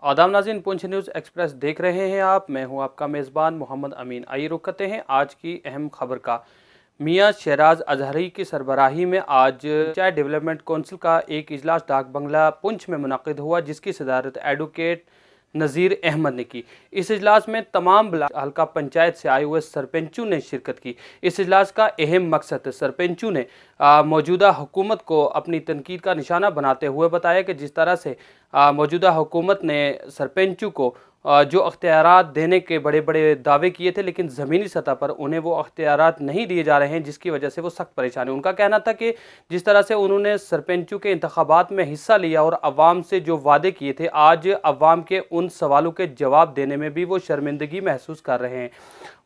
आदाब नाज़रीन, Poonch news express देख रहे हैं आप। मैं हूं आपका मेज़बान मोहम्मद अमीन। आइए रुख करते हैं आज की अहम खबर का। मियां शहराज अजहरी की सरबराही में आज पंचायत डेवलपमेंट कौंसिल का एक इजलास डाक बंगला पुंछ में मुनक़िद हुआ, जिसकी सदारत एडवोकेट नज़ीर अहमद ने की। इस इजलास में तमाम हल्का पंचायत से आए हुए सरपंचों ने शिरकत की। इस इजलास का अहम मकसद सरपंचों ने मौजूदा हुकूमत को अपनी तनकीद का निशाना बनाते हुए बताया कि जिस तरह से मौजूदा हुकूमत ने सरपंचों को जो अख्तियारात देने के बड़े बड़े दावे किए थे, लेकिन ज़मीनी सतह पर उन्हें वो अख्तियारात नहीं दिए जा रहे हैं, जिसकी वजह से वो सख्त परेशान है। उनका कहना था कि जिस तरह से उन्होंने सरपंचों के इंतखाबात में हिस्सा लिया और अवाम से जो वादे किए थे, आज अवाम के उन सवालों के जवाब देने में भी वो शर्मिंदगी महसूस कर रहे हैं।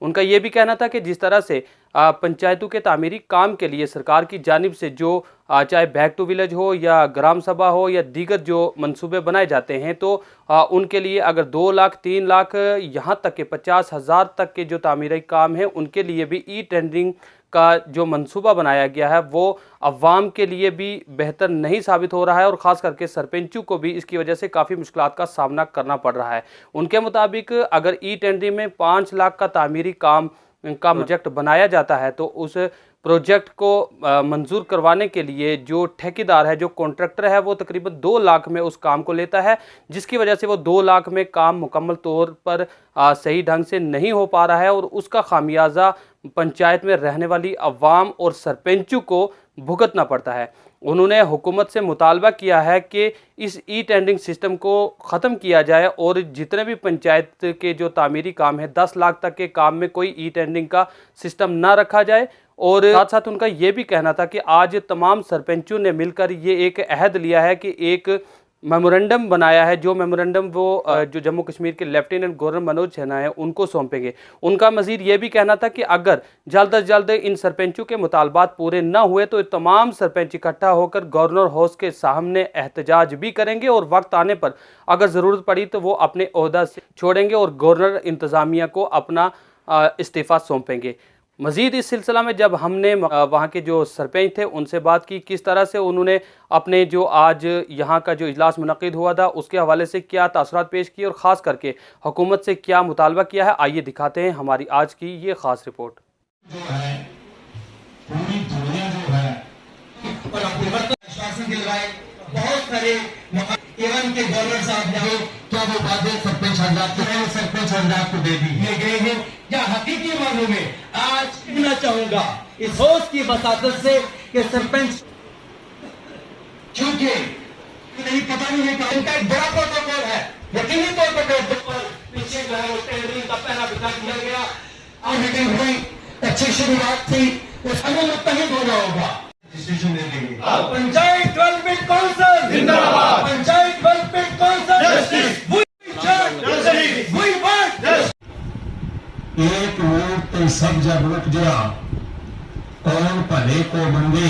उनका ये भी कहना था कि जिस तरह से पंचायतों के तामीरी काम के लिए सरकार की जानिब से जो चाहे बैक टू विलेज हो या ग्राम सभा हो या दीगर जो मंसूबे बनाए जाते हैं, तो उनके लिए अगर 2 लाख 3 लाख यहाँ तक के 50,000 तक के जो तामीरी काम हैं, उनके लिए भी ई टेंडरिंग का जो मंसूबा बनाया गया है वो अवाम के लिए भी बेहतर नहीं साबित हो रहा है और ख़ास करके सरपंचों को भी इसकी वजह से काफ़ी मुश्किलात का सामना करना पड़ रहा है। उनके मुताबिक अगर ई टेंडरिंग में 5 लाख का तामीरी काम का प्रोजेक्ट बनाया जाता है, तो उस प्रोजेक्ट को मंजूर करवाने के लिए जो ठेकेदार है, जो कॉन्ट्रैक्टर है, वो तकरीबन 2 लाख में उस काम को लेता है, जिसकी वजह से वो 2 लाख में काम मुकम्मल तौर पर सही ढंग से नहीं हो पा रहा है और उसका खामियाजा पंचायत में रहने वाली अवाम और सरपंचों को भुगतना पड़ता है। उन्होंने हुकूमत से मुतालबा किया है कि इस ई टेंडरिंग सिस्टम को ख़त्म किया जाए और जितने भी पंचायत के जो तामीरी काम है, 10 लाख तक के काम में कोई ई टेंडरिंग का सिस्टम ना रखा जाए। और साथ साथ उनका ये भी कहना था कि आज तमाम सरपंचों ने मिलकर ये एक अहद लिया है कि एक मेमोरेंडम बनाया है, जो मेमोरेंडम वो जो जम्मू कश्मीर के लेफ्टिनेंट गवर्नर मनोज सिन्हा है उनको सौंपेंगे। उनका मजीद ये भी कहना था कि अगर जल्द अज जल्द इन सरपंचों के मुतालबात पूरे न हुए तो तमाम सरपंच इकट्ठा होकर गवर्नर हाउस के सामने एहतजाज भी करेंगे और वक्त आने पर अगर ज़रूरत पड़ी तो वो अपने ओहदा से छोड़ेंगे और गवर्नर इंतज़ामिया को अपना इस्तीफ़ा सौंपेंगे। मज़ीद इस सिलसिला में जब हमने वहाँ के जो सरपंच थे उनसे बात की, किस तरह से उन्होंने अपने जो आज यहाँ का जो इजलास मुनक़िद हुआ था उसके हवाले से क्या तासुरात पेश किए और ख़ास करके हुकूमत से क्या मुतालबा किया है, आइए दिखाते हैं हमारी आज की ये ख़ास रिपोर्ट। जो है पूरी दुनिया जो है और आश्वासन दिलवाए, बहुत सारे एवं के गवर्नर साहब ने क्या वो वादे सरपंच हजरात को दे दिए गए हैं, या हकीकी मानों में आज कहना चाहूंगा इस होश की बसातत से कि सरपंच क्योंकि नहीं पता नहीं है कि उनका एक बड़ा प्रोटोकॉल है, यकीनी तौर पर पीछे जो है टेंडरिंग का पहला बिठा दिया गया और मीटिंग हुई, अच्छी शुरुआत थी, उस हमें मुत्तहिद होना होगा, डिसीजन ले लेंगे। पंचायत डेवलपमेंट काउंसिल जिंदाबाद, पंचायत डेवलपमेंट काउंसिल जस्टिस, एक वोट तो सब जब रुक गया, कौन भले को मंगे,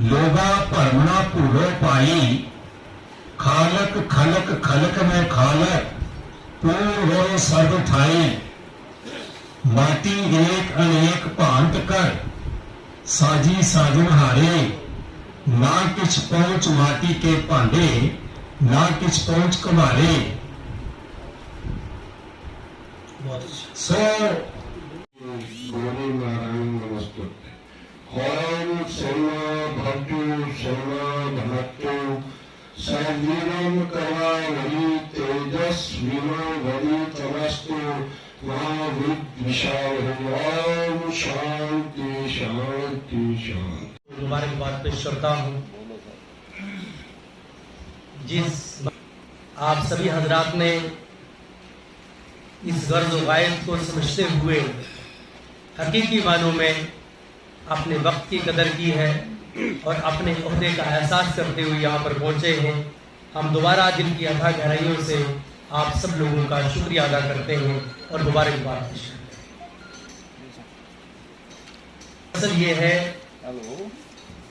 लोगा भरमना भूलो पाई, खालक खलक खलक में खालक, पूर्ण हो सर्व ठाई, माटी एक अनेक भांत कर, साजी साजन हारे, ना किछ पहुंच माटी के भांडे, ना किछ पहुंच कुम्हारे। सो नारायण नमस्ते। हरम सर्वा भक्तु सर्वा धनत्तु सर्वीरम कलावली तेजस्विनो वरी तमस्तु महाविद्विशाल ओम शांति शांति शांति। मुबारकबाद पेश करता हूँ जिस आप सभी हजरात ने इस गर्ज गायब को समझते हुए हकीकी मानों में अपने वक्त की कदर की है और अपने ओहदे का एहसास करते हुए यहाँ पर पहुँचे हैं। हम दोबारा दिल की अथाह गहराइयों से आप सब लोगों का शुक्रिया अदा करते हैं और मुबारकबाद पेश करते हैं। असल ये है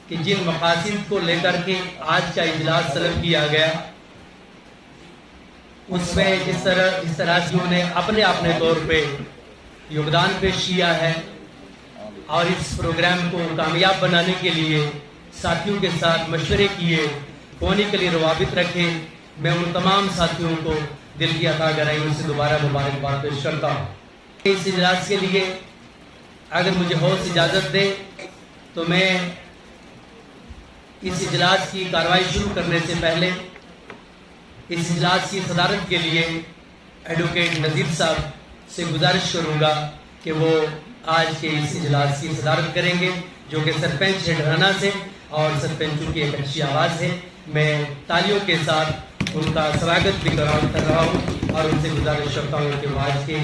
कि जिन मकासद को लेकर के आज का इजलास तलब किया गया, उसमें जिस तरह से उन्होंने अपने तौर पे योगदान पेश किया है और इस प्रोग्राम को कामयाब बनाने के लिए साथियों के साथ मशवरे किए, होने के लिए रवाबित रखे, मैं उन तमाम साथियों को दिल की अता गहराइयों से दोबारा मुबारकबाद पेश करता हूँ। इस इजलास के लिए अगर मुझे हौस इजाज़त दे तो मैं इस इजलास की कार्रवाई शुरू करने से पहले इस इजलास की सदारत के लिए एडवोकेट नज़ीर साहब से गुजारिश करूँगा कि वो आज के इस इजलास की सदारत करेंगे, जो कि सरपंच है ढराना से और सरपंचों की एक अच्छी आवाज़ है। मैं तालियों के साथ उनका स्वागत भी कर रहा हूँ और उनसे गुजारिश करता हूँ कि वो आज के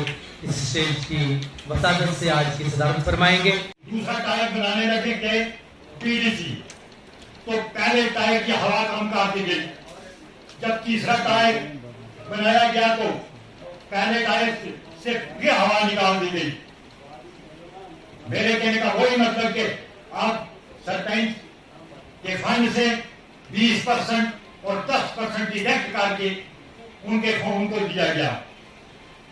इस स्टेज की वसादत से आज की सदारत फरमाएंगे। दूसरा टायर बनाने लगे थे पीडीसी, तो पहले टायर की हवा कम कर दी गई। जब तीसरा टायर बनाया गया तो पहले टायर से फिर हवा निकाल दी गई। मेरे कहने का वही मतलब कि आप सरपंच के फंड से 20% और 10% डिडक्ट करके उनके फॉर्म को दिया गया।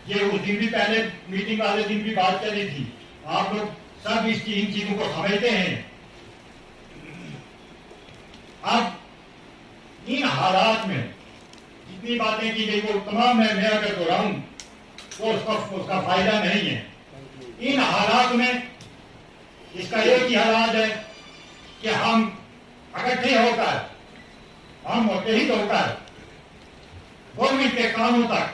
ये उस दिन भी पहले मीटिंग वाले दिन भी बात चली थी। आप लोग सब इन चीजों को समझते हैं। अब इन हालात में जितनी बातें की गई वो तमाम मैं अगर दोहराऊं तो उसका फायदा नहीं है। इन हालात में इसका एक ही हालात है कि हम इकट्ठे होकर, हम मुत्तहिद होकर गवर्नमेंट के कानून तक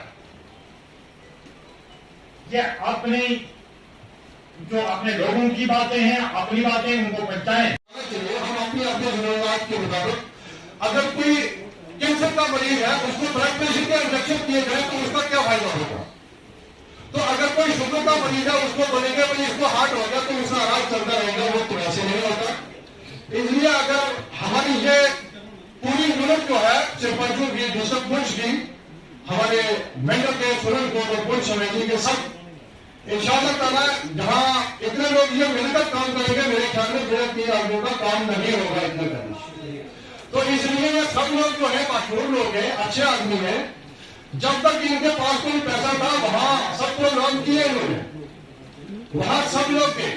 ये अपने जो अपने लोगों की बातें हैं, अपनी बातें उनको पहुंचाएं। हम अपनी अपने जरूरत के मुताबिक अगर कोई कैंसर का मरीज है उसको ब्लड प्रेशर के इंजेक्शन दिए जाए तो उसका क्या फायदा होगा। तो अगर कोई शुगर का मरीज है उसको बोलेंगे भाई इसको हार्ट हो गया तो उसका इलाज चलता रहेगा, वो तो ऐसे नहीं होता। इसलिए अगर हमारी ये पूरी यूनिट जो है सरपंचों की डिस्ट्रिक्ट पुंछ की, हमारे मेंबर के सुरन को और पुंछ समिति के सब इंशाअल्लाह ताला जहाँ इतने लोग ये मिलकर काम करेंगे, मेरे ख्याल में 2-3 आदमियों का काम नहीं होगा इतना करने। तो इसलिए ये सब लोग जो है मशहूर लोग हैं, अच्छे आदमी हैं। जब तक इनके पास कोई पैसा था वहाँ सब प्रोग्राम किए इन्होंने, वहाँ सब लोग थे।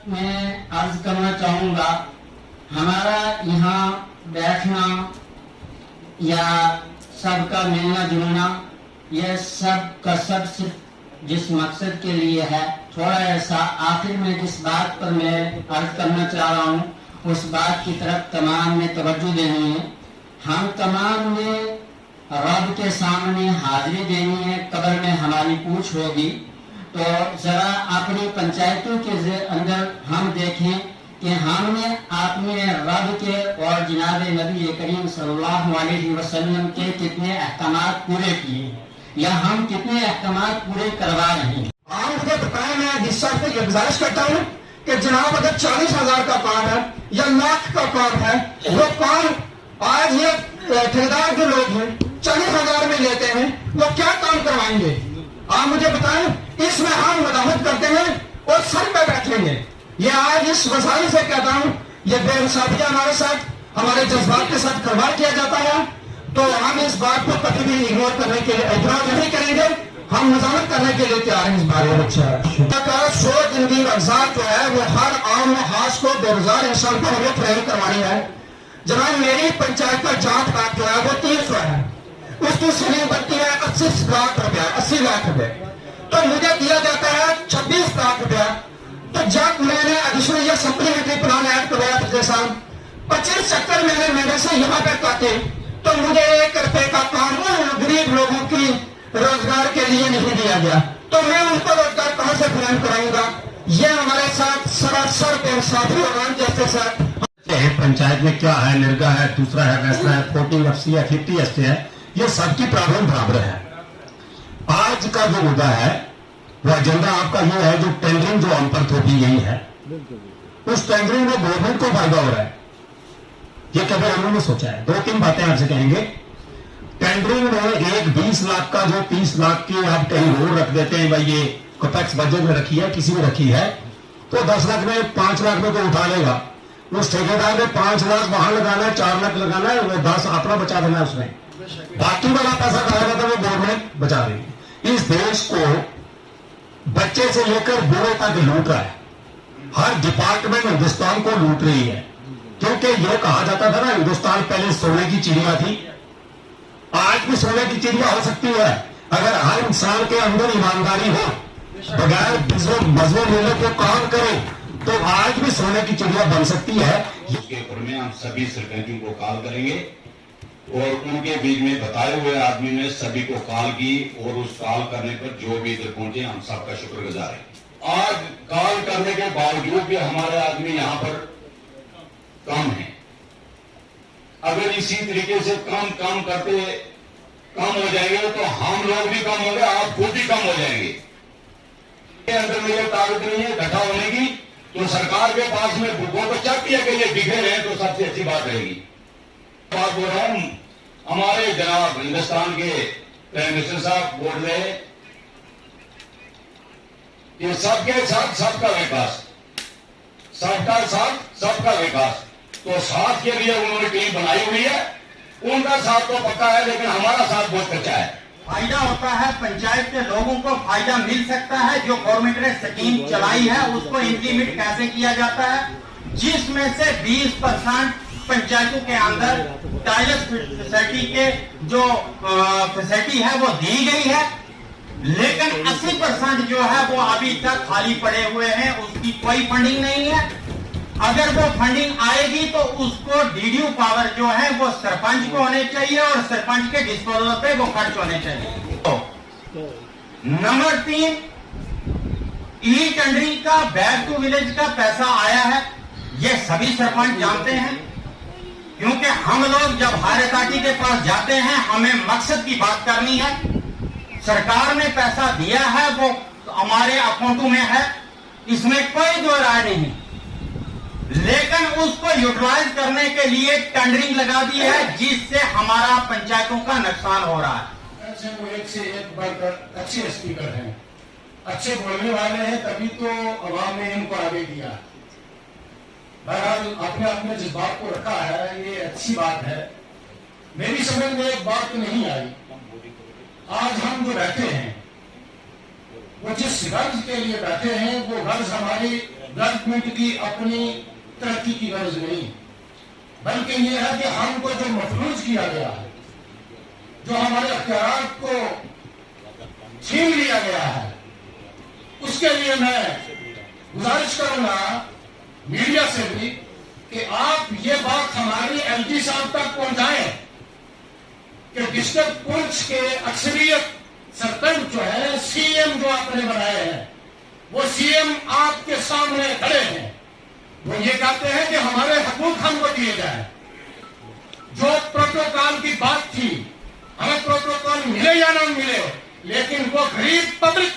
मैं अर्ज करना चाहूंगा, हमारा यहाँ बैठना या सबका मिलना जुलना यह सब का सब सिर्फ जिस मकसद के लिए है, थोड़ा ऐसा आखिर में जिस बात पर मैं अर्ज करना चाह रहा हूँ उस बात की तरफ तमाम ने तवज्जो देनी है। हम तमाम ने रब के सामने हाजिरी देनी है, कब्र में हमारी पूछ होगी। तो जरा अपनी पंचायतों के अंदर हम देखें कि हमने अपने रब के और जनाब नबी करीम सल्लल्लाहु अलैहि वसल्लम के कितने अहकामात पूरे किए या हम कितने अहकामात पूरे करवा रहे हैं। मुझे बताया, मैं हदीस साहब से गुजारिश करता हूँ कि जनाब अगर 40,000 का काम है या लाख का काम है, वो काम आज ये ठेकेदार जो लोग हैं 40,000 में लेते हैं, वो क्या काम करवाएंगे आप मुझे बताएं। इसमें हम मदाहत करते हैं और सर पे बैठेंगे। ये आज इस वसाइल से कहता हूँ, ये बेइंसाफियां हमारे साथ, हमारे जज्बात के साथ खिलवाड़ किया जाता है, तो हम इस बात को कभी भी इग्नोर करने के लिए इग्नोर नहीं करेंगे। हम मजामत करने के लिए तैयार हैं इस बारे में। अच्छा 100 दिन की अवजात जो है वो हर आम खास को 2000 इंसान को हमें ट्रेन करवानी है। जनाब मेरी पंचायत का जांच काट जो है वो 300 है, उसकी सीलिंग बनती है 80 लाख रुपया, 80 लाख रुपए, तो मुझे दिया जाता है 26 लाख रुपया। तो जब मैंने एडिशनल या सप्लीमेंट्री प्लान ऐड करवाया पिछले साल 25 चक्कर मैंने मेरे से यहाँ पे काटे, तो मुझे 1 रुपए का काम गरीब लोगों की रोजगार के लिए नहीं दिया गया, तो मैं उनको रोजगार कहां से प्रदान कराऊंगा। ये हमारे साथ सरासर बेइंसाफी और जैसे साथ पंचायत में क्या है, निर्गा है, दूसरा है, वैसा है, 40 FC है, 50 FC है, ये सबकी प्रॉब्लम बराबर है। आज का जो मुद्दा है वो एजेंडा आपका ये है, जो टेंडरिंग जो हम पर थोपी गई है, उस टेंडरिंग में गवर्नमेंट को फायदा हो रहा है, ये कभी हम लोगों ने सोचा है। 2-3 बातें आपसे कहेंगे। टेंडरिंग में एक 20 लाख का जो 30 लाख की आप कहीं रोड रख देते हैं, भाई ये कपेक्स बजट में रखी है, किसी में रखी है, तो 10 लाख में 5 लाख में तो उठा लेगा। उस ठेकेदार ने 5 लाख वहां लगाना है, 4 लाख लगाना है, वो 10 अपना बचा देना है उसमें, बाकी वाला पैसा कहा जाता है वो गवर्नमेंट बचा देगी। इस देश को बच्चे से लेकर बूढ़े तक लूट रहा है, हर डिपार्टमेंट हिंदुस्तान को लूट रही है, क्योंकि यह कहा जाता था ना हिंदुस्तान पहले सोने की चिड़िया थी, आज भी सोने की चिड़िया हो सकती है अगर हर इंसान के अंदर ईमानदारी हो, बगैर मजलूम मिलने को काम करे तो आज भी सोने की चिड़िया बन सकती है। उसके ऊपर में हम सभी सरपंचों को कॉल करेंगे और उनके बीच में बताए हुए आदमी ने सभी को कॉल की और उस कॉल करने पर जो भी इधर पहुंचे हम सबका शुक्रगुजार हैं। आज कॉल करने के बावजूद भी हमारे आदमी यहाँ पर कम है। अगर इसी तरीके से काम करते कम हो जाएंगे तो हम लोग भी कम होंगे, आप खुद भी कम हो जाएंगे। अंदर में ये ताकत नहीं है इकट्ठा होने की, तो सरकार के पास में बुकों को चाहती है कि ये दिखे रहे तो सबसे अच्छी बात रहेगी। बात बोल रहा हूं, हमारे जनाब हिंदुस्तान के प्राइम मिनिस्टर साहब बोल रहे कि सबके साथ सबका विकास, सबका साथ सबका विकास। तो साथ के लिए उन्होंने टीम बनाई हुई है, उनका साथ तो पक्का है लेकिन हमारा साथ बहुत कच्चा है। फायदा होता है, पंचायत के लोगों को फायदा मिल सकता है। जो गवर्नमेंट ने स्कीम चलाई है उसको इम्प्लीमेंट कैसे किया जाता है, जिसमें से 20% पंचायतों के अंदर टाइल्स फैसिलिटी के जो फैसिलिटी है वो दी गई है, लेकिन 80% जो है वो अभी तक खाली पड़े हुए हैं, उसकी कोई फंडिंग नहीं है। अगर वो फंडिंग आएगी तो उसको डीडीयू पावर जो है वो सरपंच को होने चाहिए और सरपंच के डिस्पोजल पे वो खर्च होने चाहिए। नंबर 3, ई टेंडरिंग का बैक टू विलेज का पैसा आया है, ये सभी सरपंच जानते हैं, क्योंकि हम लोग जब हायर अथॉरिटी के पास जाते हैं हमें मकसद की बात करनी है। सरकार ने पैसा दिया है वो हमारे अकाउंटों में है, इसमें कोई दो राय नहीं, लेकिन उसको यूटिलाइज करने के लिए टेंडरिंग लगा दी है, जिससे हमारा पंचायतों का नुकसान हो रहा है। वो एक से एक बढ़कर अच्छे स्पीकर हैं, अच्छे बोलने वाले हैं, तभी तो अवाम ने इनको आगे दिया। बहरहाल अपने अपने जिस बात को रखा है ये अच्छी बात है। मेरी समझ में एक बात नहीं आई, आज हम जो बैठे हैं वो जिस गर्ज के लिए बैठे हैं वो गर्ज हमारी डेवलपमेंट की अपनी तरक्की की गर्ज नहीं, बल्कि ये है कि हमको जो मफलूज किया गया है, जो हमारे अख्तियार को छीन लिया गया है, उसके लिए मैं गुजारिश करूंगा मीडिया से भी कि आप ये बात हमारी एलजी साहब तक पहुंचाएं कि डिस्ट्रिक्ट पुंछ के अक्सरियत सरपंच जो है, सीएम जो आपने बनाए हैं, वो सीएम आपके सामने खड़े हैं, वो ये कहते हैं कि हमारे हकूक हमको दिए जाए। जो प्रोटोकॉल की बात थी, हमें प्रोटोकॉल मिले या ना मिले, लेकिन वो गरीब पब्लिक,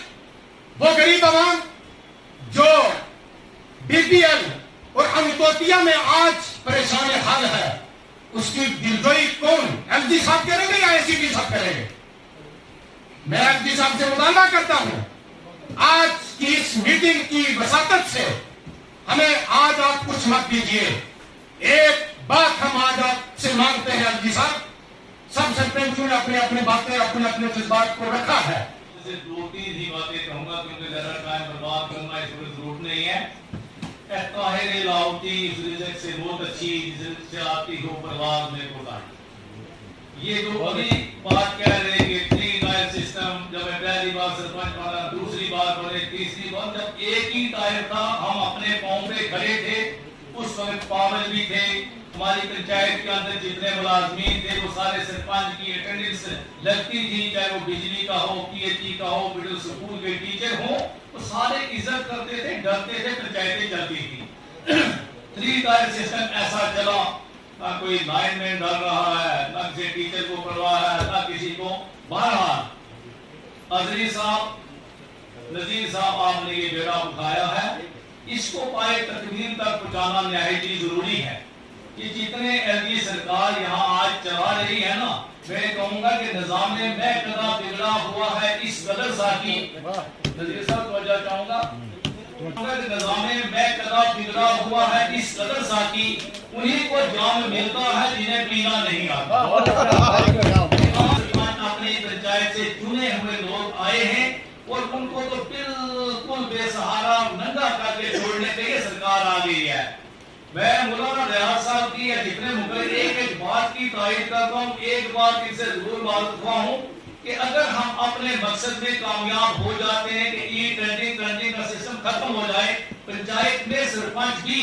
वो गरीब आवाम जो बीपीएल और अंत्योदया में आज परेशान हाल है, उसकी दिलजोई कौन, एलजी साहब करेंगे या एसीपी साहब करेंगे? मैं एलजी साहब से मुतालबा करता हूं, आज की इस मीटिंग की वसातत से हमें आज आप कुछ मत दीजिए। एक बात हम आज आपसे मांगते हैं एलजी साहब, सब सरपंचों ने अपने अपने बातें अपने अपने जज्बात को रखा है। दो तीन ही बातें कहूंगा क्योंकि ज्यादा टाइम बर्बाद करना इसमें जरूरत नहीं है। ताहिर लाहौटी इस रिजल्ट से बहुत अच्छी रिजल्ट से आती हो परवाज में होता है। ये जो अभी बात कह रहे कि 3 टायर सिस्टम, जब मैं पहली बार सरपंच बना, दूसरी बार बने, तीसरी बार, जब एक ही टायर था, हम अपने पांव पे खड़े थे, उस वक्त पावर भी थे, हमारी पंचायत के अंदर जितने मुलाजमीन थे वो सारे सरपंच की अटेंडेंस लगती थी, चाहे वो बिजली का हो, पीएचई का हो, मिडिल स्कूल के टीचर हो, तो सारे इज्जत करते थे, डरते थे, पंचायतें चलती थी। 3 टायर सिस्टम ऐसा चला, ना कोई लाइन में डर रहा है, ना किसी टीचर को परवाह है, ना किसी को। बहरहाल अजरी साहब, नजीर साहब, आपने ये बेड़ा उठाया है, इसको पाए तकमील तक पहुंचाना निहायत जरूरी है। कि जितने एलजी सरकार यहाँ आज चला रही है ना, मैं कहूंगा कि निजाम में कदा बिगड़ा हुआ है इस कदर साकी, नजीर साहब वजह चाहूंगा, निजाम में कदा बिगड़ा हुआ है इस कदर साकी, उन्हीं को जाम मिलता है जिन्हें पीना नहीं आता। अपनी पंचायत से चुने हुए लोग आए हैं और उनको तो बिल्कुल बेसहारा नंगा करके छोड़ने के लिए सरकार आ गई है। मैं मौलाना रियाज साहब की या जितने मुकर्रर एक बात की तारीफ करता हूँ, एक बात इनसे जरूर बात हूँ कि अगर हम अपने मकसद में कामयाब हो जाते हैं कि E20 का सिस्टम खत्म हो जाए, पंचायत में सरपंच भी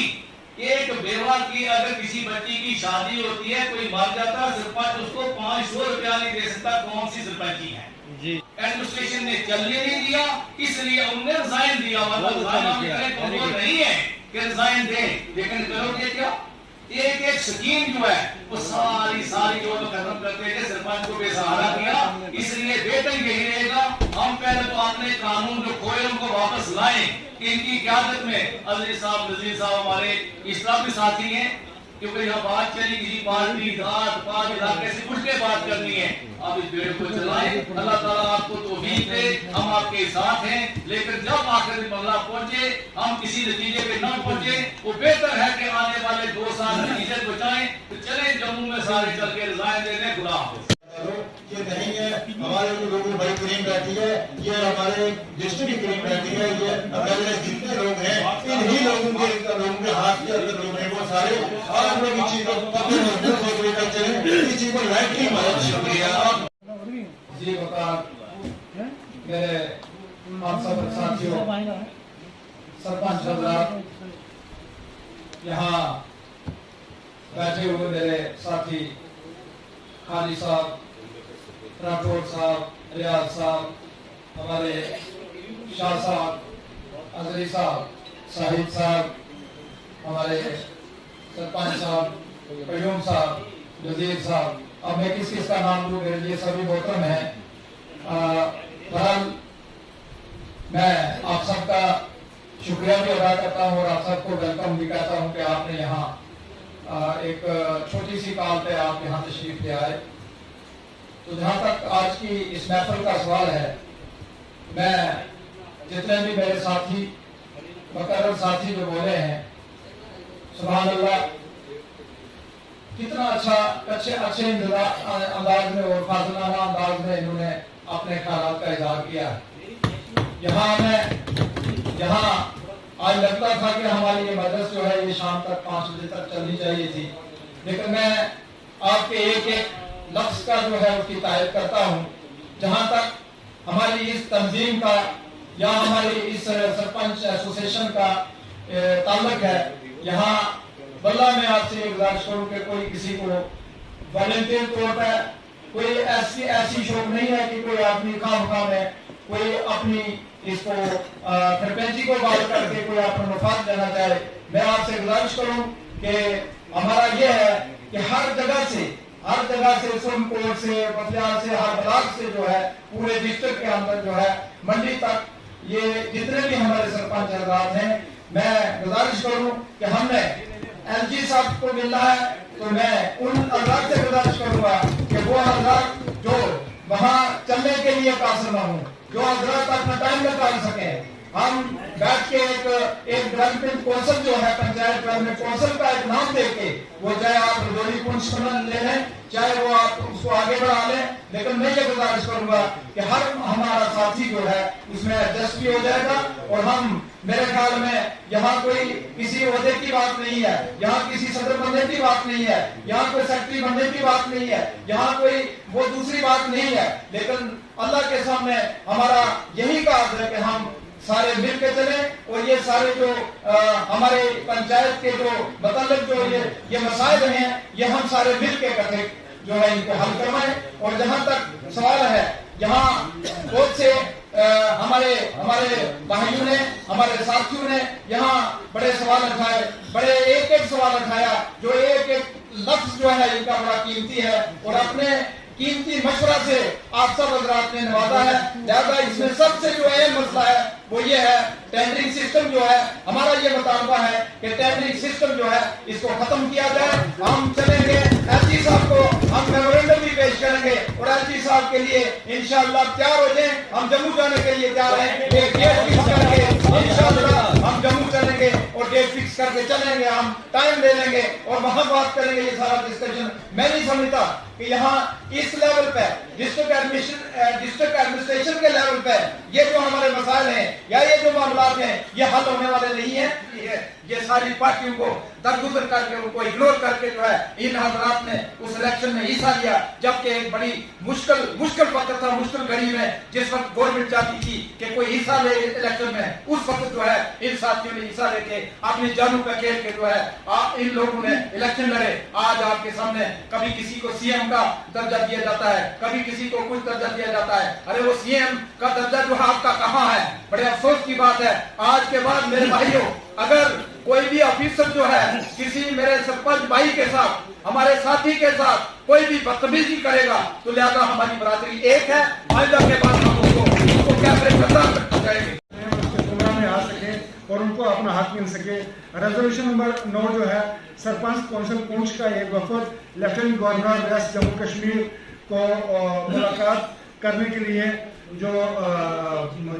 एक बेवा की अगर किसी बच्ची की शादी होती है, कोई मर जाता है, सरपंच उसको 500 रुपया नहीं दे सकता। कौन सी सरपंची है जी? एडमिनिस्ट्रेशन ने चलने नहीं दिया, इसलिए उन्होंने रिजाइन दिया। मतलब नहीं है कि रिजाइन दे, लेकिन करोगे क्या? एक स्कीम जो है वो सारी जो खत्म करते थे, सरपंच को बेसहारा किया। इसलिए बेहतर यही रहेगा हम पहले तो अपने कानून जो खोए उनको वापस लाएं। इनकी क्यादत में अजीज साहब, नजीर साहब हमारे इस तरह भी साथी हैं, क्योंकि यहाँ बात चली किसी पार्टी जात पात इलाके से उठ के बात करनी है। आप इस पेड़ को चलाएं, अल्लाह ताला आपको तौफीक दे, हम आपके साथ हैं। लेकिन जब आखिर मामला पहुंचे, हम किसी नतीजे पे न पहुंचे, वो बेहतर है कि आने वाले 2 साल नतीजे बचाएं। तो चले जम्मू में सारे चल के रिजाइन दे दें। खुदा हाफिज़। ये नहीं है हमारे जो लोगों को बड़ी क्रीम रहती है, ये हमारे डिस्ट्रिक्ट की क्रीम रहती है। ये हमारे जितने लोग हैं इन्हीं लोगों के हाथ के अंदर लोग हैं, वो सारे आप लोग इस चीज को चले, इस चीज को लाइटली मदद। शुक्रिया जी वकार, मेरे आप सब साथियों, सरपंच हजरात, यहाँ बैठे हुए मेरे साथी खाली साहब, राठौर साहब, रियाज साहब, हमारे शाह साहब, अजरी साहब, साहिद साहब, हमारे सरपंच साहब, कयूम साहब, नजीर साहब, अब मैं किस किस का नाम लूँ, मेरे लिए सभी मोहतरम हैं। बहरहाल मैं आप सबका शुक्रिया भी अदा करता हूँ और आप सबको वेलकम भी कहता हूँ कि आपने यहाँ एक छोटी सी कॉल पे आप यहाँ तशरीफ ले आए। तो जहाँ तक आज की इस महफिल का सवाल है, मैं जितने भी मेरे साथी मुकर्रर साथी जो बोले हैं, सुभान अल्लाह, कितना अच्छे अंदाज में और फाज़िलाना अंदाज में इन्होंने अपने ख्यालात का इज़हार किया है। यहाँ आज लगता था कि हमारी ये मजलिस जो है ये शाम तक 5 बजे तक चलनी चाहिए थी, लेकिन मैं आपके एक लफ्ज का जो है उसकी तारीफ करता हूँ। जहाँ तक हमारी इस तंजीम का या हमारी इस सरपंच एसोसिएशन का ताल्लुक है, यहाँ वल्लाह मैं आपसे एक गुजारिश करूँ कि कोई किसी को वॉलंटियर तौर पर कोई ऐसी शौक नहीं है कि कोई आदमी खाम है कोई अपनी इसको सरपंची को बात करके कोई अपना मुफाद लेना चाहे। मैं आपसे गुजारिश करूं कि हमारा ये है कि हर जगह से सोमकोट से, बफियार से, हर ब्लॉक से जो है पूरे डिस्ट्रिक्ट के अंदर जो है मंडी तक ये जितने भी हमारे सरपंच हजरात हैं, मैं गुजारिश करूं कि हमने एलजी साहब को मिलना है तो मैं उन हजरात से गुजारिश करूंगा कि वो हजरात जो वहाँ चलने के लिए कासिर ना हो, जो हजरात अपना टाइम निकाल सके, हम बैठ के एक डेवलपमेंट कौंसिल जो है पंचायत डेवलपमेंट कौंसिल का एक नाम देके, वो चाहे आप रजौली पुंछ ले लें, चाहे वो आप उसको आगे बढ़ा लें, लेकिन मैं ये गुजारिश करूंगा कि हर हमारा साथी जो है उसमें एडजस्ट भी हो जाएगा। और हम मेरे ख्याल में यहाँ कोई किसी ओहदे की बात नहीं है, यहाँ किसी सदर बनने की बात नहीं है, यहाँ कोई सेक्रेटरी बनने की बात नहीं है, यहाँ कोई वो दूसरी बात नहीं है, लेकिन अल्लाह के सामने हमारा यही काज है कि हम सारे मिल के चले और ये सारे जो हमारे पंचायत के जो मतलब जो ये मसाइल हैं ये हम सारे मिल के इकट्ठे जो है इनको हल करवाएं। और जहाँ तक सवाल है, यहाँ बहुत से हमारे भाइयों ने, हमारे साथियों ने यहाँ बड़े सवाल उठाए, बड़े एक सवाल उठाया जो एक लफ्ज जो है इनका बड़ा कीमती है और अपने कीमती मशवरा से आप सब हजरात ने नवाजा है। लिहाजा इसमें सबसे जो अहम मसला है वो ये है टेंडरिंग सिस्टम जो है, हमारा ये मुतालबा है कि टेंडरिंग सिस्टम जो है इसको खत्म किया जाए। हम चलेंगे एलजी साहब को, हम मेमोरेंडम भी पेश करेंगे और एलजी साहब के लिए इंशाअल्लाह तैयार हो जाए। हम जम्मू जाने के लिए तैयार हैं, एक डेट फिक्स करके इंशाअल्लाह हम जम्मू चलेंगे और डेट फिक्स करके चलेंगे, हम टाइम ले लेंगे और वहां बात करेंगे। ये सारा डिस्कशन मैं नहीं समझता कि यहाँ इस लेवल पे डिस्ट्रिक्ट एडमिनिस्ट्रेशन के लेवल पे ये जो हमारे मसाइल हैं या ये जो मामला हैं ये हल होने वाले नहीं है। ये सारी पार्टियों को दरगुजर करके उनको इग्नोर करके जो है इन हजरात ने उस इलेक्शन में हिस्सा लिया, जबकि एक बड़ी मुश्किल वक्त था, मुश्किल घड़ी में जिस वक्त गवर्नमेंट चाहती थी कि कोई हिस्सा ले इलेक्शन में, उस वक्त जो है इन साथियों ने हिस्सा लेके अपनी जानों पे खेल के जो है इन लोगों ने इलेक्शन लड़े। आज आपके सामने कभी किसी को सीएम का दर्जा दिया जाता है, कभी किसी को कुछ दर्जा दिया जाता है। अरे वो सीएम का दर्जा जो है आपका कहाँ है? बड़े अफसोस की बात है। आज के बाद मेरे भाइयों, अगर कोई भी ऑफिसर जो है किसी मेरे सरपंच भाई के साथ, हमारे साथी के साथ कोई भी बदतमीजी करेगा तो लिहाजा हमारी बरादरी एक है, आइंदा के बाद हम उसको क्या करेंगे में आ सके और उनको अपना हक मिल सके। रेजोल्यूशन नंबर 9 जो है सरपंच कौंसिल पूंछ का एक वफद लेफ्टिनेंट गवर्नर रियासत जम्मू कश्मीर को मुलाकात करने के लिए जो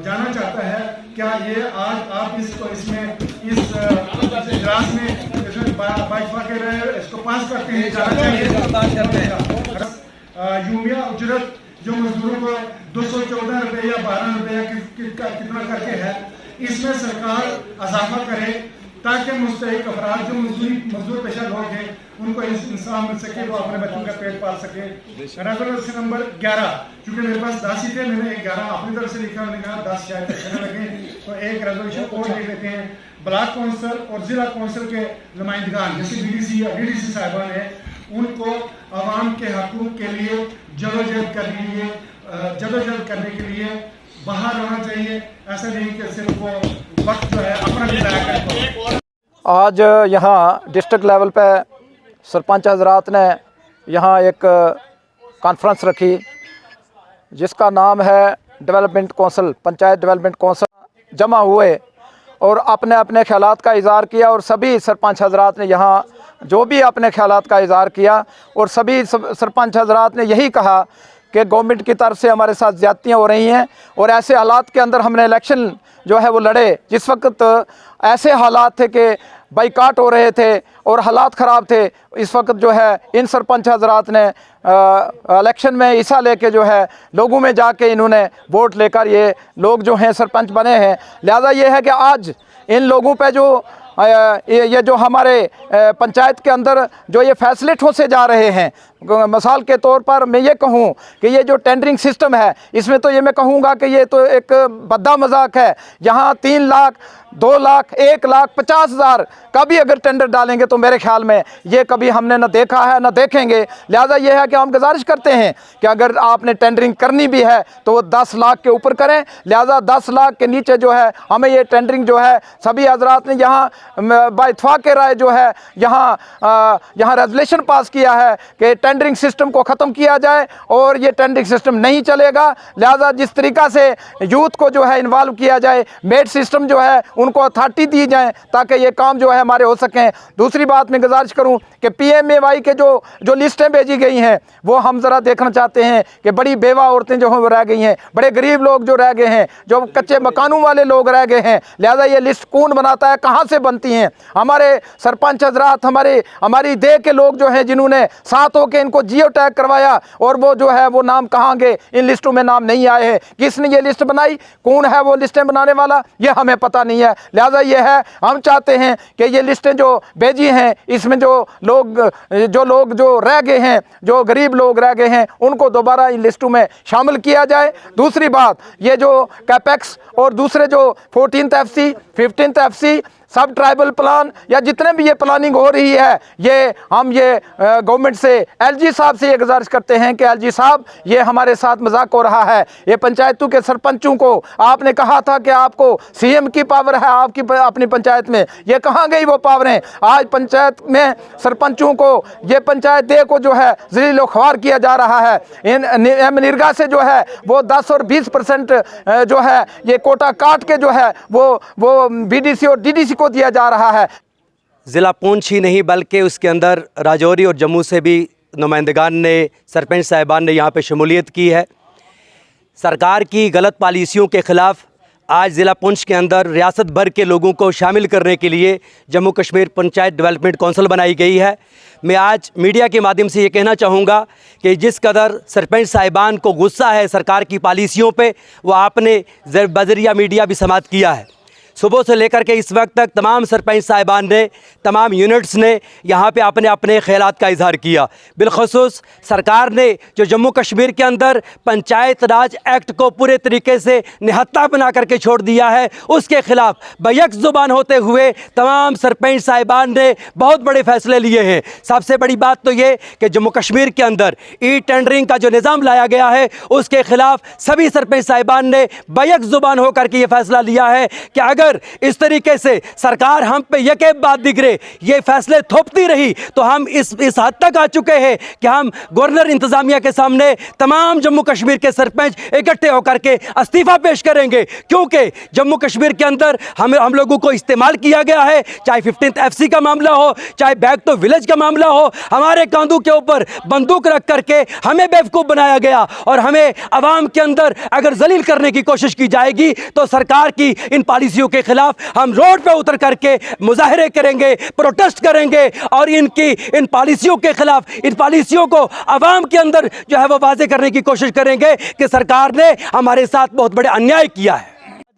जाना चाहता है, क्या ये आज आप इसमें इस इजलास में इसको पास करते हैं? जाना चाहिए। यूमिया उजरत जो मजदूरों को 214 रुपये या 12 रुपये कितना करके है, इसमें सरकार इजाफा करे ताकि मुस्तहिक अफराद जो मजदूर पेशा लोग हैं उनको इंसाफ मिल सके, वो अपने बच्चों का पेट पाल सके। रेजोल्यूशन नंबर 11, चूंकि मेरे पास 10 ही थे, मैंने 11 अपनी तरफ से लिखा, मैंने कहा 10 शायद अच्छे न लगे तो एक रेजोल्यूशन और लिख लेते हैं। ब्लॉक कौंसिल और जिला कौंसिल के नुमाइंदगान जैसे बीडीसी या डीडीसी साहिबान है, उनको आवाम के हकूक़ के लिए जदोजहद करने के लिए बाहर आना चाहिए। ऐसा नहीं कि सिर्फ वो वक्त जो है अपना ज़ाया करें। आज यहाँ डिस्ट्रिक्ट लेवल पे सरपंच हजरात ने यहाँ एक कॉन्फ्रेंस रखी जिसका नाम है development council, panchayat development council जमा हुए और अपने अपने ख्यालात का इज़हार किया। और सभी सरपंच हजरात ने यहाँ जो भी अपने ख्यालात का इज़हार किया और सभी सरपंच हजरात ने यही कहा कि गवर्नमेंट की तरफ से हमारे साथ ज़्यादतियाँ हो रही हैं और ऐसे हालात के अंदर हमने इलेक्शन जो है वो लड़े, जिस वक्त ऐसे हालात थे कि बाइकाट हो रहे थे और हालात ख़राब थे। इस वक्त जो है इन सरपंच हजरात ने इलेक्शन में हिस्सा लेके जो है लोगों में जाके इन्होंने वोट लेकर ये लोग जो हैं सरपंच बने हैं। लिहाजा ये है कि आज इन लोगों पे जो ये जो हमारे पंचायत के अंदर जो ये फैसले ठोसे जा रहे हैं, मिसाल के तौर पर मैं ये कहूँ कि ये जो टेंडरिंग सिस्टम है, इसमें तो ये मैं कहूँगा कि ये तो एक बद्दा मजाक है। यहाँ 3 लाख, 2 लाख, 1,50,000 का भी अगर टेंडर डालेंगे तो मेरे ख्याल में ये कभी हमने न देखा है न देखेंगे। लिहाजा ये है कि हम गुजारिश करते हैं कि अगर आपने टेंडरिंग करनी भी है तो वो 10 लाख के ऊपर करें। लिहाजा 10 लाख के नीचे जो है हमें ये टेंडरिंग जो है सभी हजरात ने यहाँ बाइत्फाक के राय जो है यहाँ रेजोल्यूशन पास किया है कि टेंडरिंग सिस्टम को ख़त्म किया जाए और ये टेंडरिंग सिस्टम नहीं चलेगा। लिहाजा जिस तरीक़ा से यूथ को जो है इन्वॉल्व किया जाए, मेड सिस्टम जो है उनको अथॉरिटी दी जाए ताकि ये काम जो है हमारे हो सकें। दूसरी बात मैं गुजारिश करूं कि PMAY के जो लिस्टें भेजी गई हैं वो हम ज़रा देखना चाहते हैं कि बड़ी बेवा औरतें जो हैं वो रह गई हैं, बड़े गरीब लोग जो रह गए हैं, जो कच्चे मकानों वाले लोग रह गए हैं। लिहाजा ये लिस्ट कौन बनाता है, कहाँ से बनती हैं? हमारे सरपंच हजरात, हमारी देह के लोग जो हैं जिन्होंने साथ होकर इनको जियो टैग करवाया और वो जो है वो नाम कहाँ गए? इन लिस्टों में नाम नहीं आए हैं। किसने ये लिस्ट बनाई, कौन है वो लिस्टें बनाने वाला, ये हमें पता नहीं है। लिहाजा ये है, हम चाहते हैं कि ये लिस्टें जो भेजी हैं इसमें जो लोग जो रह गए हैं, जो गरीब लोग रह गए हैं, उनको दोबारा इन लिस्टों में शामिल किया जाए। दूसरी बात, ये जो कैपेक्स और दूसरे जो 14th FC, 15th FC, सब ट्राइबल प्लान या जितने भी ये प्लानिंग हो रही है, ये हम गवर्नमेंट से, LG साहब से ये गुजारिश करते हैं कि LG साहब ये हमारे साथ मजाक हो रहा है। ये पंचायतों के सरपंचों को आपने कहा था कि आपको CM की पावर है आपकी अपनी पंचायत में, ये कहाँ गई वो पावरें? आज पंचायत में सरपंचों को, ये पंचायत देह को जो है ज़लील व ख्वार किया जा रहा है। मनरेगा से जो है वो 10 और 20% जो है ये कोटा काट के जो है वो BDC और DDC को दिया जा रहा है। ज़िला पूंछ ही नहीं बल्कि उसके अंदर राजौरी और जम्मू से भी नुमाइंदगान ने, सरपंच साहिबान ने यहाँ पे शमूलियत की है। सरकार की गलत पॉलिसियों के ख़िलाफ़ आज ज़िला पुंछ के अंदर रियासत भर के लोगों को शामिल करने के लिए जम्मू कश्मीर पंचायत डेवलपमेंट कौंसिल बनाई गई है। मैं आज मीडिया के माध्यम से ये कहना चाहूँगा कि जिस कदर सरपंच साहिबान को गुस्सा है सरकार की पॉलिसियों पे, वो आपने बजरिया मीडिया भी समाप्त किया है। सुबह से लेकर के इस वक्त तक तमाम सरपंच साहिबान ने, तमाम यूनिट्स ने यहाँ पे अपने अपने ख्यालात का इजहार किया। बिलखसूस सरकार ने जो जम्मू कश्मीर के अंदर पंचायत राज एक्ट को पूरे तरीके से निहत्था बना करके छोड़ दिया है, उसके ख़िलाफ़ बैक ज़ुबान होते हुए तमाम सरपंच साहिबान ने बहुत बड़े फैसले लिए हैं। सबसे बड़ी बात तो ये कि जम्मू कश्मीर के अंदर ई टेंडरिंग का जो निज़ाम लाया गया है उसके ख़िलाफ़ सभी सरपंच साहिबान ने बैक ज़ुबान होकर के ये फैसला लिया है कि अगर इस तरीके से सरकार हम पे यके बाद दिगरे ये फैसले थोपती रही तो हम इस हद तक आ चुके हैं कि हम गवर्नर इंतज़ामिया के सामने तमाम जम्मू कश्मीर के सरपंच इकट्ठे होकर के इस्तीफ़ा पेश करेंगे, क्योंकि जम्मू कश्मीर के अंदर हम लोगों को इस्तेमाल किया गया है। चाहे 15th FC का मामला हो, चाहे बैक टू विलेज का मामला हो, हमारे कांधों के ऊपर बंदूक रख करके हमें बेवकूफ़ बनाया गया और हमें अवाम के अंदर अगर जलील करने की कोशिश की जाएगी तो सरकार की इन पॉलिसियों के खिलाफ हम रोड पे उतर करके मुजाहरे करेंगे, प्रोटेस्ट करेंगे और इनकी इन पॉलिसियों के खिलाफ, इन पॉलिसियों को अवाम के अंदर जो है वो वाजे करने की कोशिश करेंगे कि सरकार ने हमारे साथ बहुत बड़े अन्याय किया है।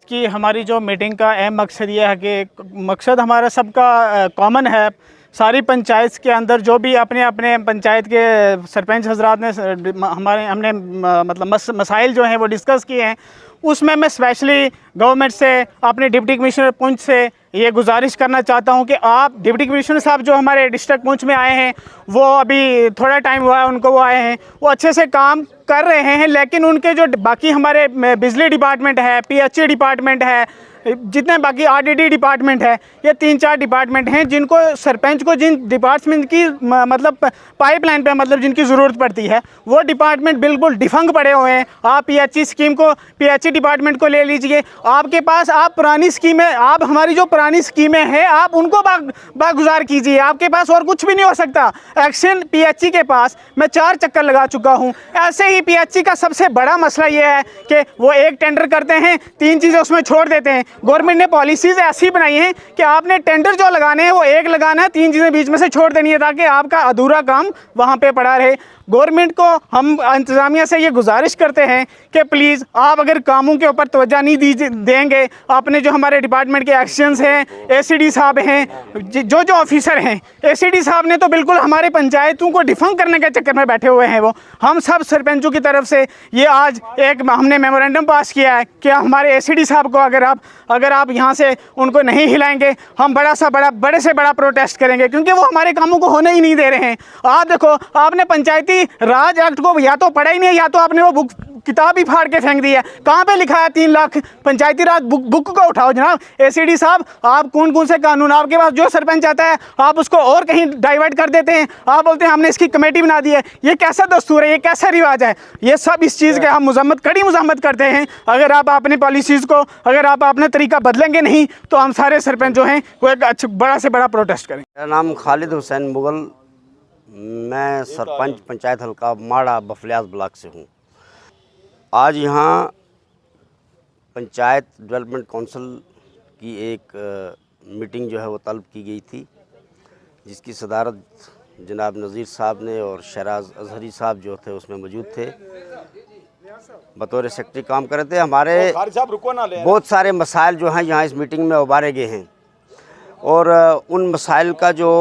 कि हमारी जो मीटिंग का अहम मकसद ये है कि मकसद हमारा सबका कॉमन है। सारी पंचायत के अंदर जो भी अपने अपने पंचायत के सरपंच हजरात ने हमने मतलब मसाइल जो हैं वो डिस्कस किए हैं, उसमें मैं स्पेशली गवर्नमेंट से, अपने डिप्टी कमिश्नर पुंछ से ये गुजारिश करना चाहता हूँ कि आप डिप्टी कमिश्नर साहब जो हमारे डिस्ट्रिक्ट पुंछ में आए हैं, वो अभी थोड़ा टाइम हुआ है उनको, वो आए हैं, वो अच्छे से काम कर रहे हैं, लेकिन उनके जो बाकी हमारे बिजली डिपार्टमेंट है, PHE डिपार्टमेंट है, जितने बाकी RDD डिपार्टमेंट है, ये 3-4 डिपार्टमेंट हैं जिनको सरपंच को जिन डिपार्टमेंट की मतलब पाइपलाइन पे मतलब जिनकी ज़रूरत पड़ती है, वो डिपार्टमेंट बिल्कुल डिफंग पड़े हुए हैं। आप PHE स्कीम को, PHE डिपार्टमेंट को ले लीजिए, आपके पास आप पुरानी स्कीमें, आप हमारी जो पुरानी स्कीमें हैं आप उनको बागुजार कीजिए, आपके पास और कुछ भी नहीं हो सकता। एक्शन PHE के पास मैं 4 चक्कर लगा चुका हूँ। ऐसे ही PHE का सबसे बड़ा मसला ये है कि वो एक टेंडर करते हैं, 3 चीज़ें उसमें छोड़ देते हैं। गवर्नमेंट ने पॉलिसीज़ ऐसी बनाई हैं कि आपने टेंडर जो लगाने हैं वो एक लगाना है, 3 चीज़ें बीच में से छोड़ देनी है ताकि आपका अधूरा काम वहाँ पे पड़ा रहे। गवर्नमेंट को हम इंतज़ामिया से ये गुजारिश करते हैं कि प्लीज़ आप अगर कामों के ऊपर तवज्जो नहीं देंगे, आपने जो हमारे डिपार्टमेंट के एक्शंस हैं, ACD साहब हैं, जो ऑफिसर हैं, ACD साहब ने तो बिल्कुल हमारे पंचायतों को डिफंग करने के चक्कर में बैठे हुए हैं। वो हम सब सरपंचों की तरफ से ये आज एक हमने मेमोरेंडम पास किया है कि हमारे ACD साहब को अगर आप यहाँ से उनको नहीं हिलाएंगे, हम बड़े से बड़ा प्रोटेस्ट करेंगे, क्योंकि वो हमारे कामों को होने ही नहीं दे रहे हैं। आप देखो, आपने पंचायती राज एक्ट को या तो पढ़ा ही नहीं, या तो आपने वो किताब ही फाड़ के फेंक दी है। कहाँ पे लिखा है 3 लाख? पंचायती राज बुक को उठाओ जनाब। ACD साहब, आप कौन से कानून, आपके पास जो सरपंच आता है आप उसको और कहीं डाइवर्ट कर देते हैं। आप बोलते हैं हमने इसकी कमेटी बना दी है। ये कैसा दस्तूर है, ये कैसा रिवाज है? ये सब इस चीज़ के हम कड़ी मुज़म्मत करते हैं। अगर आप अपनी पॉलिसीज़ को, अगर आप अपना तरीका बदलेंगे नहीं तो हम सारे सरपंच जो हैं वो एक बड़ा से बड़ा प्रोटेस्ट करेंगे। मेरा नाम खालिद हुसैन मुगल, मैं सरपंच पंचायत हल्का माड़ा बफलियाज ब्लॉक से हूँ। आज यहाँ पंचायत डेवलपमेंट काउंसिल की एक मीटिंग जो है वो तलब की गई थी, जिसकी सदारत जनाब नज़ीर साहब ने और शहराज अजहरी साहब जो थे उसमें मौजूद थे, बतौर सेक्रेटरी काम कर रहे थे। हमारे बहुत सारे मसाइल जो हैं यहाँ इस मीटिंग में उभारे गए हैं और उन मसाइल का जो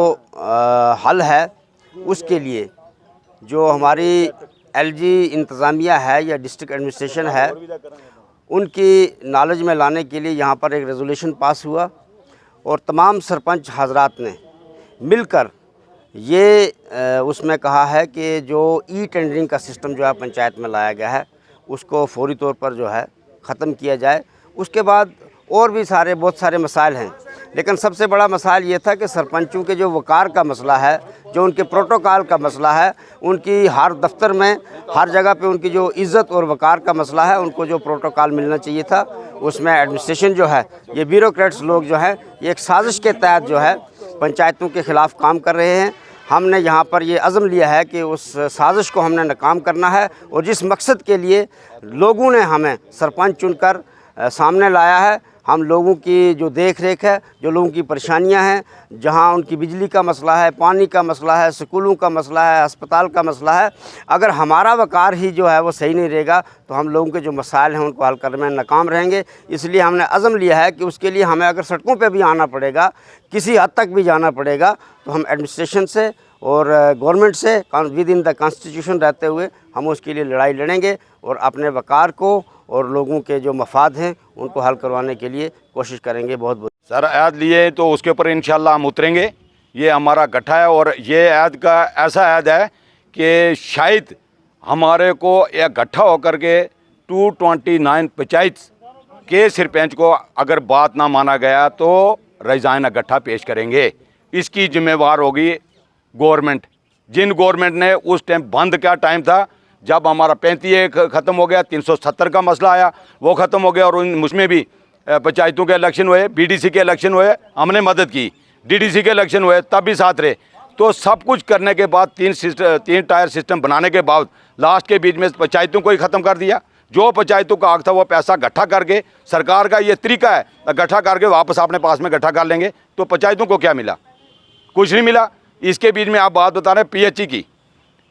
हल है उसके लिए जो हमारी LG इंतज़ामिया है या डिस्ट्रिक्ट एडमिनिस्ट्रेशन है, उनकी नॉलेज में लाने के लिए यहाँ पर एक रेजोल्यूशन पास हुआ और तमाम सरपंच हजरात ने मिलकर ये उसमें कहा है कि जो ई टेंडरिंग का सिस्टम जो है पंचायत में लाया गया है उसको फौरी तौर पर जो है ख़त्म किया जाए। उसके बाद और भी बहुत सारे मसाइल हैं, लेकिन सबसे बड़ा मसाइल ये था कि सरपंचों के जो वक़ार का मसला है, जो उनके प्रोटोकॉल का मसला है, उनकी हर दफ्तर में हर जगह पे उनकी जो इज़्ज़त और वक़ार का मसला है, उनको जो प्रोटोकॉल मिलना चाहिए था, उसमें एडमिनिस्ट्रेशन जो है, ये ब्यूरोक्रेट्स लोग जो हैं, ये एक साजिश के तहत जो है पंचायतों के ख़िलाफ़ काम कर रहे हैं। हमने यहाँ पर ये अज़म लिया है कि उस साजिश को हमने नाकाम करना है और जिस मकसद के लिए लोगों ने हमें सरपंच चुनकर सामने लाया है, हम लोगों की जो देख रेख है, जो लोगों की परेशानियां हैं, जहां उनकी बिजली का मसला है, पानी का मसला है, स्कूलों का मसला है, अस्पताल का मसला है, अगर हमारा वकार ही जो है वो सही नहीं रहेगा तो हम लोगों के जो मसाइल हैं उनको हल करने में नाकाम रहेंगे। इसलिए हमने अज़म लिया है कि उसके लिए हमें अगर सड़कों पे भी आना पड़ेगा, किसी हद तक भी जाना पड़ेगा, तो हम एडमिनिस्ट्रेशन से और गवर्नमेंट से विद इन द कॉन्स्टिट्यूशन रहते हुए हम उसके लिए लड़ाई लड़ेंगे और अपने वकार को और लोगों के जो मफाद हैं उनको हल करवाने के लिए कोशिश करेंगे। बहुत बहुत सर ऐद लिए तो उसके ऊपर इंशाल्लाह हम उतरेंगे। ये हमारा गठा है और ये ऐद का ऐसा ऐद है कि शायद हमारे को एक गठा होकर के 229 पंचायत के सरपंच को अगर बात ना माना गया तो रज़ाइना गठा पेश करेंगे। इसकी जिम्मेवार होगी गवर्नमेंट। जिन गवर्नमेंट ने उस टाइम बंद का टाइम था जब हमारा 35 ख़त्म हो गया, 370 का मसला आया वो ख़त्म हो गया और उसमें भी पंचायतों के इलेक्शन हुए, बीडीसी के इलेक्शन हुए, हमने मदद की, डीडीसी के इलेक्शन हुए तब भी साथ रहे। तो सब कुछ करने के बाद 3 टायर सिस्टम बनाने के बाद लास्ट के बीच में पंचायतों को ही ख़त्म कर दिया। जो पंचायतों का हक था वो पैसा इकट्ठा करके, सरकार का ये तरीका है इकट्ठा करके वापस अपने पास में इकट्ठा कर लेंगे। तो पंचायतों को क्या मिला? कुछ नहीं मिला। इसके बीच में आप बात बता रहे हैं पीएचई की,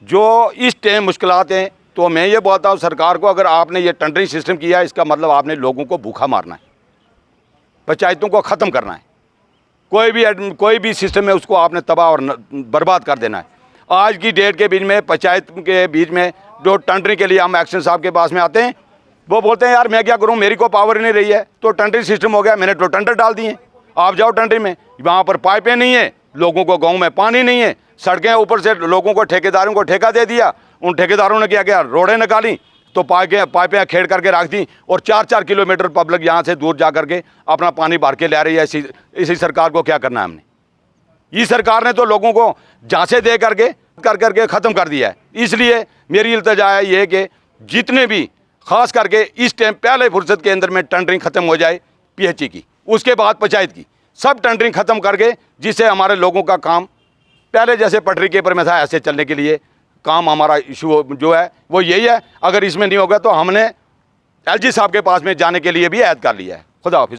जो इस टाइम मुश्किलात हैं। तो मैं ये बोलता हूँ सरकार को, अगर आपने ये टेंडरिंग सिस्टम किया है इसका मतलब आपने लोगों को भूखा मारना है, पंचायतों को ख़त्म करना है। कोई भी सिस्टम है उसको आपने तबाह और बर्बाद कर देना है। आज की डेट के बीच में पंचायत के बीच में जो टेंडरिंग के लिए हम एक्शन साहब के पास में आते हैं, वो बोलते हैं यार मैं क्या करूँ, मेरी को पावर नहीं रही है। तो टेंडरिंग सिस्टम हो गया, मैंने तो टेंडर डाल दिए, आप जाओ टेंडरिंग में। वहाँ पर पाइपें नहीं है, लोगों को गाँव में पानी नहीं है, सड़कें ऊपर से लोगों को ठेकेदारों को ठेका दे दिया। उन ठेकेदारों ने क्या किया, रोडें निकाली तो पाइपें खेड़ करके रख दी और 4-4 किलोमीटर पब्लिक यहाँ से दूर जा करके अपना पानी भर के ले रही है। इसी सरकार को क्या करना है हमने? ये सरकार ने तो लोगों को झांसे दे करके ख़त्म कर दिया है। इसलिए मेरी इल्तिजा है ये कि जितने भी ख़ास करके इस टाइम पहले फुर्सत के अंदर में टेंडरिंग ख़त्म हो जाए पीएचई की, उसके बाद पंचायत की, सब टेंडरिंग ख़त्म करके जिससे हमारे लोगों का काम पहले जैसे पटरी के ऊपर में था ऐसे चलने के लिए काम हमारा इशू जो है वो यही है। अगर इसमें नहीं होगा तो हमने एलजी साहब के पास में जाने के लिए भी ऐद कर लिया है। खुदा हाफिज़।